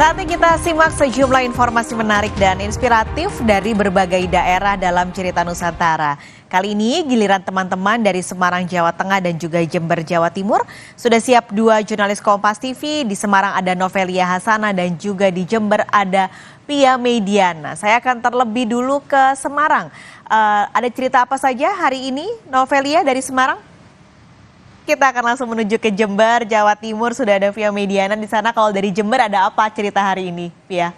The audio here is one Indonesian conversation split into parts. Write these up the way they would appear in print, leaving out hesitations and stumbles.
Saatnya kita simak sejumlah informasi menarik dan inspiratif dari berbagai daerah dalam cerita Nusantara. Kali ini giliran teman-teman dari Semarang, Jawa Tengah dan juga Jember, Jawa Timur. Sudah siap dua jurnalis Kompas TV, di Semarang ada Novelia Hasana dan juga di Jember ada Pia Mediana. Saya akan terlebih dulu ke Semarang. Ada cerita apa saja hari ini, Novelia dari Semarang? Kita akan langsung menuju ke Jember, Jawa Timur. Sudah ada Pia Mediana di sana. Kalau dari Jember ada apa cerita hari ini, Pia?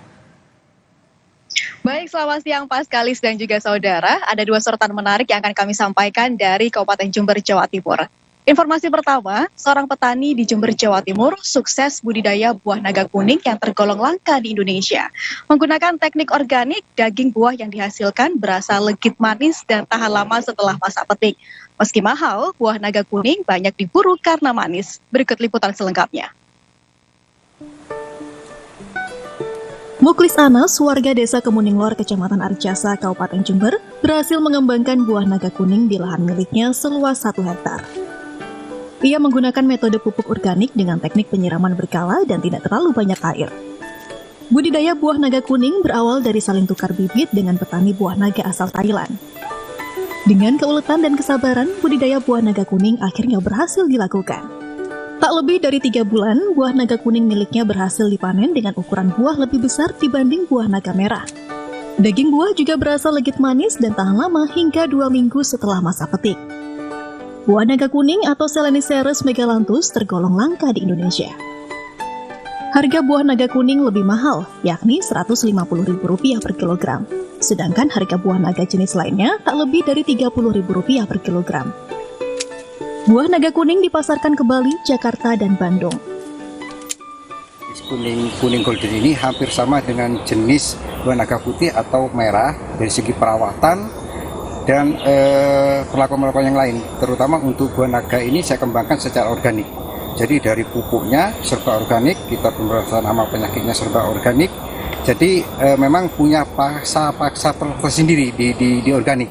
Baik, selamat siang Paskalis dan juga saudara. Ada dua sorotan menarik yang akan kami sampaikan dari Kabupaten Jember, Jawa Timur. Informasi pertama, seorang petani di Jember, Jawa Timur sukses budidaya buah naga kuning yang tergolong langka di Indonesia. Menggunakan teknik organik, daging buah yang dihasilkan berasa legit manis dan tahan lama setelah masa petik. Meski mahal, buah naga kuning banyak diburu karena manis. Berikut liputan selengkapnya. Muklis Anas, warga desa Kemuning Lor, Kecamatan Arjasa, Kabupaten Jember, berhasil mengembangkan buah naga kuning di lahan miliknya seluas 1 hektar. Ia menggunakan metode pupuk organik dengan teknik penyiraman berkala dan tidak terlalu banyak air. Budidaya buah naga kuning berawal dari saling tukar bibit dengan petani buah naga asal Thailand. Dengan keuletan dan kesabaran, budidaya buah naga kuning akhirnya berhasil dilakukan. Tak lebih dari 3 bulan, buah naga kuning miliknya berhasil dipanen dengan ukuran buah lebih besar dibanding buah naga merah. Daging buah juga berasa legit manis dan tahan lama hingga 2 minggu setelah masa petik. Buah naga kuning atau Selenicereus megalanthus tergolong langka di Indonesia. Harga buah naga kuning lebih mahal, yakni Rp150.000 per kilogram. Sedangkan harga buah naga jenis lainnya tak lebih dari Rp30.000 per kilogram. Buah naga kuning dipasarkan ke Bali, Jakarta, dan Bandung. Kuning golden ini hampir sama dengan jenis buah naga putih atau merah dari segi perawatan dan perlakuan-perlakuan yang lain. Terutama untuk buah naga ini saya kembangkan secara organik. Jadi dari pupuknya serba organik, kita pemberantasan hama penyakitnya serba organik. Jadi memang punya paksa tersendiri di organik.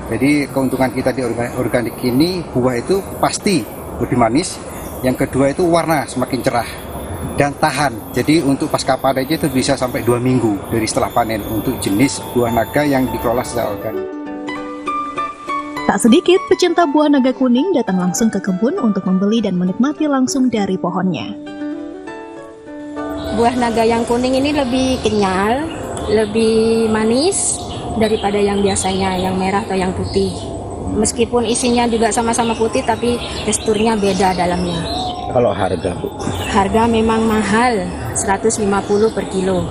Jadi keuntungan kita di organik ini, buah itu pasti lebih manis. Yang kedua itu warna semakin cerah dan tahan. Jadi untuk pasca panennya itu bisa sampai 2 minggu dari setelah panen untuk jenis buah naga yang dikelola secara organik. Tak sedikit pecinta buah naga kuning datang langsung ke kebun untuk membeli dan menikmati langsung dari pohonnya. Buah naga yang kuning ini lebih kenyal, lebih manis daripada yang biasanya, yang merah atau yang putih. Meskipun isinya juga sama-sama putih, tapi teksturnya beda dalamnya. Kalau harga, Bu? Harga memang mahal, 150 per kilo.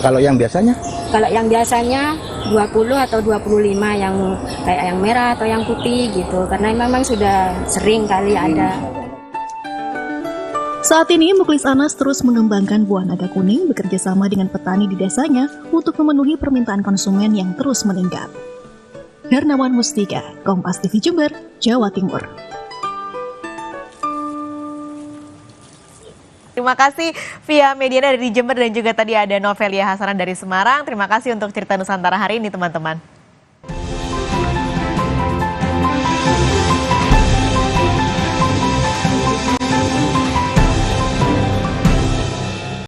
Kalau yang biasanya? Kalau yang biasanya 20 atau 25 yang kayak yang merah atau yang putih gitu. Karena memang sudah sering kali ada. Saat ini, Muklis Anas terus mengembangkan buah naga kuning bekerja sama dengan petani di desanya untuk memenuhi permintaan konsumen yang terus meningkat. Hernawan Mustika, Kompas TV Jember, Jawa Timur. Terima kasih Pia Mediana dari Jember dan juga tadi ada Novelia Hasana dari Semarang. Terima kasih untuk cerita Nusantara hari ini teman-teman.